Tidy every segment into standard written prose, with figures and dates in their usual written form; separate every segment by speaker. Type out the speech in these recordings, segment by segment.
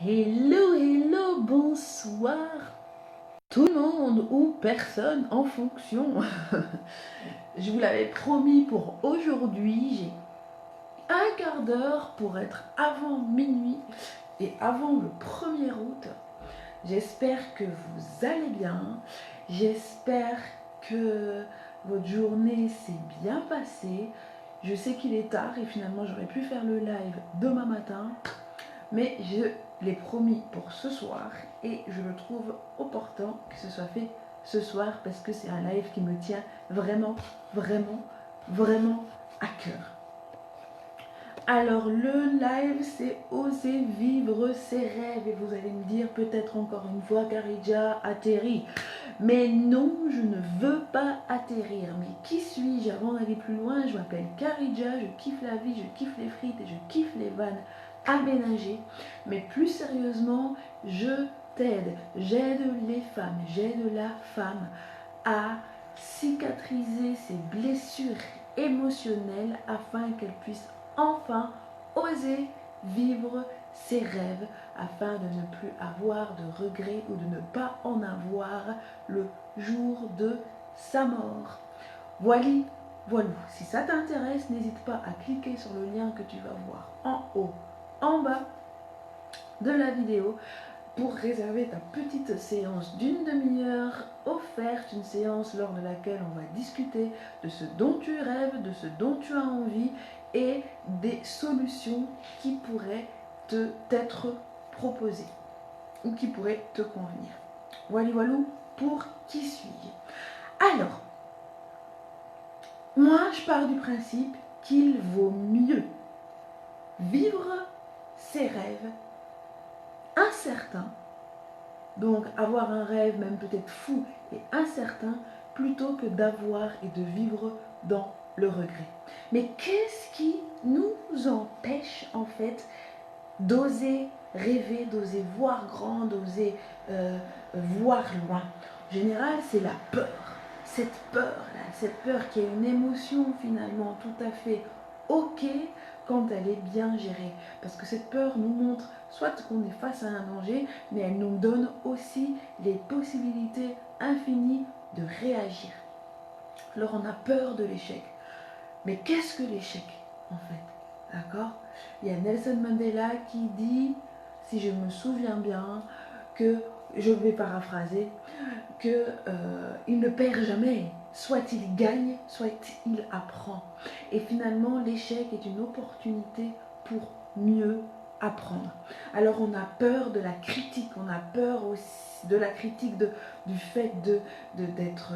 Speaker 1: Hello, hello, bonsoir tout le monde ou personne en fonction. Je vous l'avais promis pour aujourd'hui, j'ai un quart d'heure pour être avant minuit et avant le 1er août. J'espère que vous allez bien, j'espère que votre journée s'est bien passée. Je sais qu'il est tard et finalement j'aurais pu faire le live demain matin, mais je l'ai promis pour ce soir et je le trouve opportun que ce soit fait ce soir parce que c'est un live qui me tient vraiment, vraiment, vraiment à cœur. Alors le live, c'est oser vivre ses rêves et vous allez me dire peut-être encore une fois Kharidja atterrit. Mais non, je ne veux pas atterrir. Mais qui suis-je avant d'aller plus loin? Je m'appelle Kharidja, je kiffe la vie, je kiffe les frites et je kiffe les vannes aménagées. Mais plus sérieusement, je t'aide, j'aide les femmes, j'aide la femme à cicatriser ses blessures émotionnelles afin qu'elle puisse enfin oser vivre ses rêves afin de ne plus avoir de regrets ou de ne pas en avoir le jour de sa mort. Voilà, voilà. Si ça t'intéresse, n'hésite pas à cliquer sur le lien que tu vas voir en haut, en bas de la vidéo pour réserver ta petite séance d'une demi-heure offerte, une séance lors de laquelle on va discuter de ce dont tu rêves, de ce dont tu as envie et des solutions qui pourraient t'être proposées ou qui pourraient te convenir. Voilà, voilà, pour qui suis-je? Alors, moi je pars du principe qu'il vaut mieux vivre ses rêves incertains, donc avoir un rêve même peut-être fou et incertain, plutôt que d'avoir et de vivre dans le regret. Mais qu'est-ce qui nous empêche en fait d'oser rêver, d'oser voir grand, d'oser voir loin? En général, c'est la peur. Cette peur qui est une émotion finalement tout à fait ok quand elle est bien gérée. Parce que cette peur nous montre soit qu'on est face à un danger, mais elle nous donne aussi les possibilités infinies de réagir. Alors on a peur de l'échec. Mais qu'est-ce que l'échec en fait? D'accord? Il y a Nelson Mandela qui dit, si je me souviens bien, que, je vais paraphraser, que il ne perd jamais. Soit il gagne, soit il apprend. Et finalement, l'échec est une opportunité pour mieux apprendre. Alors on a peur de la critique, on a peur aussi de la critique du fait d'être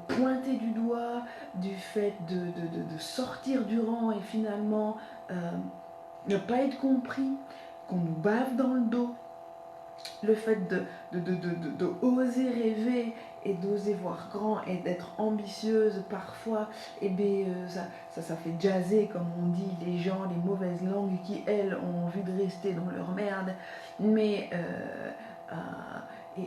Speaker 1: pointé du doigt, du fait de sortir du rang et finalement ne pas être compris, qu'on nous bave dans le dos. Le fait de oser rêver et d'oser voir grand et d'être ambitieuse parfois, et ça fait jazzer comme on dit les gens, les mauvaises langues qui elles ont envie de rester dans leur merde, mais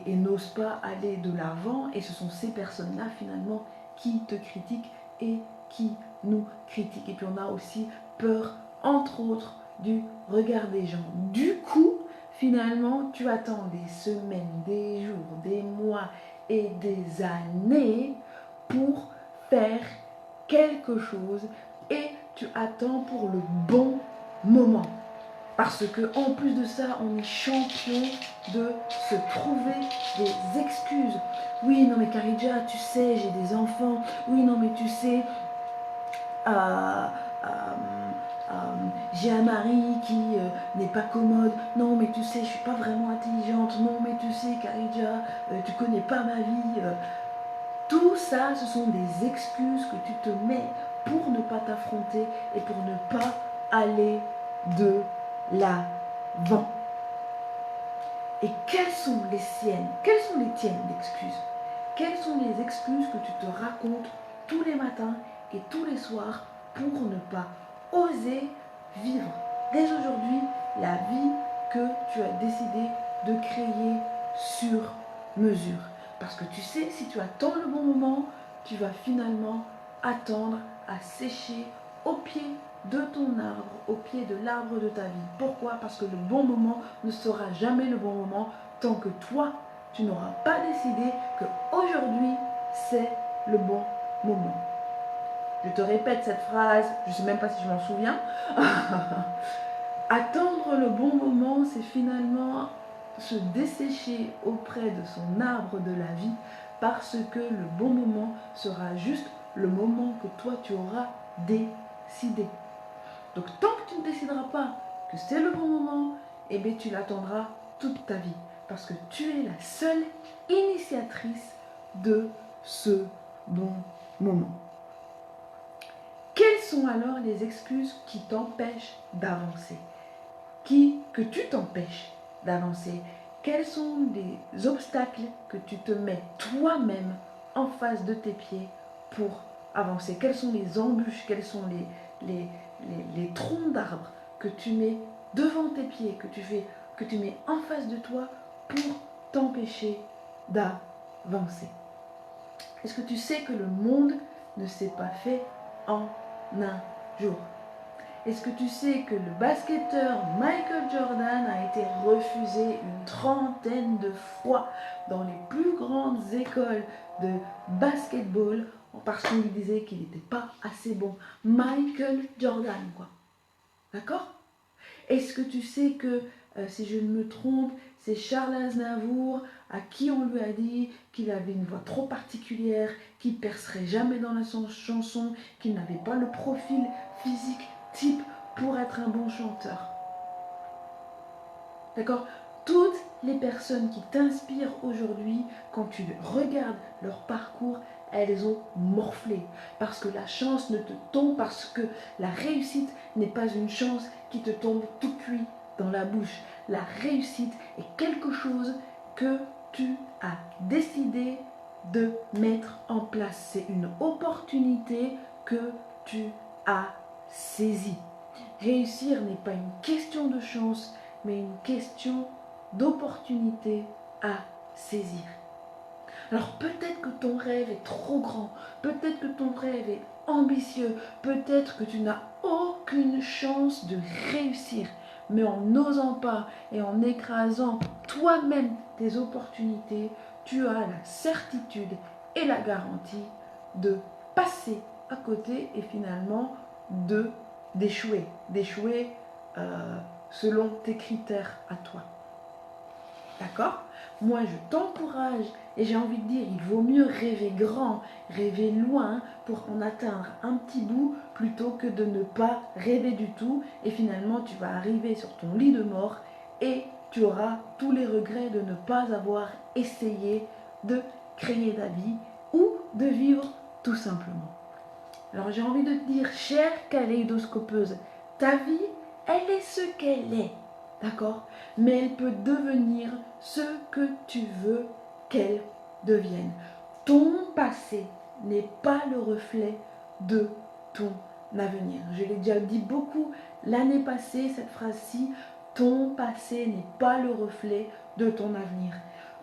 Speaker 1: et n'osent pas aller de l'avant, et ce sont ces personnes-là finalement qui te critiquent et qui nous critiquent. Et puis on a aussi peur, entre autres, du regard des gens. Du coup, finalement, tu attends des semaines, des jours, des mois et des années pour faire quelque chose et tu attends pour le bon moment. Parce que en plus de ça, on est champion de se trouver des excuses. Oui, non mais Kharidja, tu sais, j'ai des enfants. Oui, non mais tu sais, j'ai un mari qui n'est pas commode. Non mais tu sais, je suis pas vraiment intelligente. Non mais tu sais, Kharidja, tu connais pas ma vie. Tout ça, ce sont des excuses que tu te mets pour ne pas t'affronter et pour ne pas aller de l'avant. Et quelles sont les siennes? Quelles sont les tiennes d'excuses? Quelles sont les excuses que tu te racontes tous les matins et tous les soirs pour ne pas oser vivre dès aujourd'hui la vie que tu as décidé de créer sur mesure? Parce que tu sais, si tu attends le bon moment, tu vas finalement attendre à sécher au pied de ton arbre, au pied de l'arbre de ta vie. Pourquoi? Parce que le bon moment ne sera jamais le bon moment tant que toi, tu n'auras pas décidé qu'aujourd'hui, c'est le bon moment. Je te répète cette phrase, je ne sais même pas si je m'en souviens. Attendre le bon moment, c'est finalement se dessécher auprès de son arbre de la vie parce que le bon moment sera juste le moment que toi tu auras décidé. Donc tant que tu ne décideras pas que c'est le bon moment, eh bien tu l'attendras toute ta vie parce que tu es la seule initiatrice de ce bon moment. Quelles sont alors les excuses qui t'empêchent d'avancer? Que tu t'empêches d'avancer? Quels sont les obstacles que tu te mets toi-même en face de tes pieds pour avancer? Quelles sont les embûches? Quels sont les troncs d'arbres que tu mets devant tes pieds, que tu mets en face de toi pour t'empêcher d'avancer? Est-ce que tu sais que le monde ne s'est pas fait en un jour? Est-ce que tu sais que le basketteur Michael Jordan a été refusé une trentaine de fois dans les plus grandes écoles de basketball parce qu'on lui disait qu'il n'était pas assez bon? Michael Jordan, quoi. D'accord? Est-ce que tu sais que, si je ne me trompe, c'est Charles Aznavour à qui on lui a dit qu'il avait une voix trop particulière, qu'il ne percerait jamais dans la chanson, qu'il n'avait pas le profil physique type pour être un bon chanteur? D'accord? Toutes les personnes qui t'inspirent aujourd'hui, quand tu regardes leur parcours, elles ont morflé. Parce que la chance ne te tombe, parce que la réussite n'est pas une chance qui te tombe tout cuit dans la bouche. La réussite est quelque chose que tu as décidé de mettre en place. C'est une opportunité que tu as saisie. Réussir n'est pas une question de chance, mais une question d'opportunité à saisir. Alors peut-être que ton rêve est trop grand, peut-être que ton rêve est ambitieux, peut-être que tu n'as aucune chance de réussir, mais en n'osant pas et en écrasant toi-même tes opportunités, tu as la certitude et la garantie de passer à côté et finalement d'échouer selon tes critères à toi. D'accord? Moi, je t'encourage et j'ai envie de dire, il vaut mieux rêver grand, rêver loin pour en atteindre un petit bout plutôt que de ne pas rêver du tout et finalement tu vas arriver sur ton lit de mort et tu auras tous les regrets de ne pas avoir essayé de créer ta vie ou de vivre tout simplement. Alors j'ai envie de te dire, chère kaléidoscopeuse, ta vie, elle est ce qu'elle est, d'accord? Mais elle peut devenir ce que tu veux qu'elle devienne. Ton passé n'est pas le reflet de ton avenir. Je l'ai déjà dit beaucoup l'année passée, cette phrase-ci, ton passé n'est pas le reflet de ton avenir.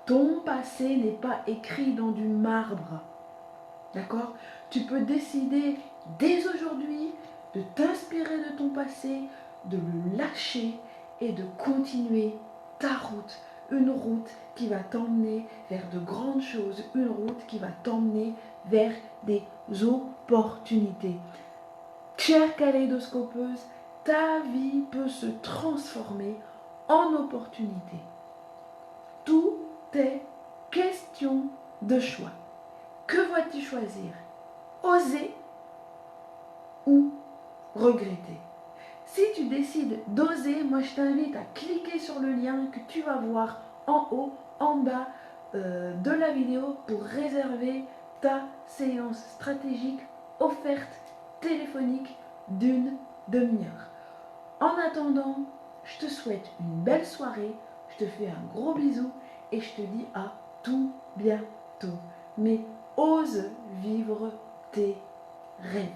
Speaker 1: Ton passé n'est pas écrit dans du marbre. D'accord? Tu peux décider dès aujourd'hui de t'inspirer de ton passé, de le lâcher et de continuer ta route. Une route qui va t'emmener vers de grandes choses, une route qui va t'emmener vers des opportunités. Chère kaléidoscopeuse, ta vie peut se transformer en opportunité. Tout est question de choix. Que vas-tu choisir? Oser ou regretter? Si tu décides d'oser, moi je t'invite à cliquer sur le lien que tu vas voir en haut, en bas de la vidéo pour réserver ta séance stratégique offerte téléphonique d'une demi-heure. En attendant, je te souhaite une belle soirée, je te fais un gros bisou et je te dis à tout bientôt. Mais ose vivre tes rêves.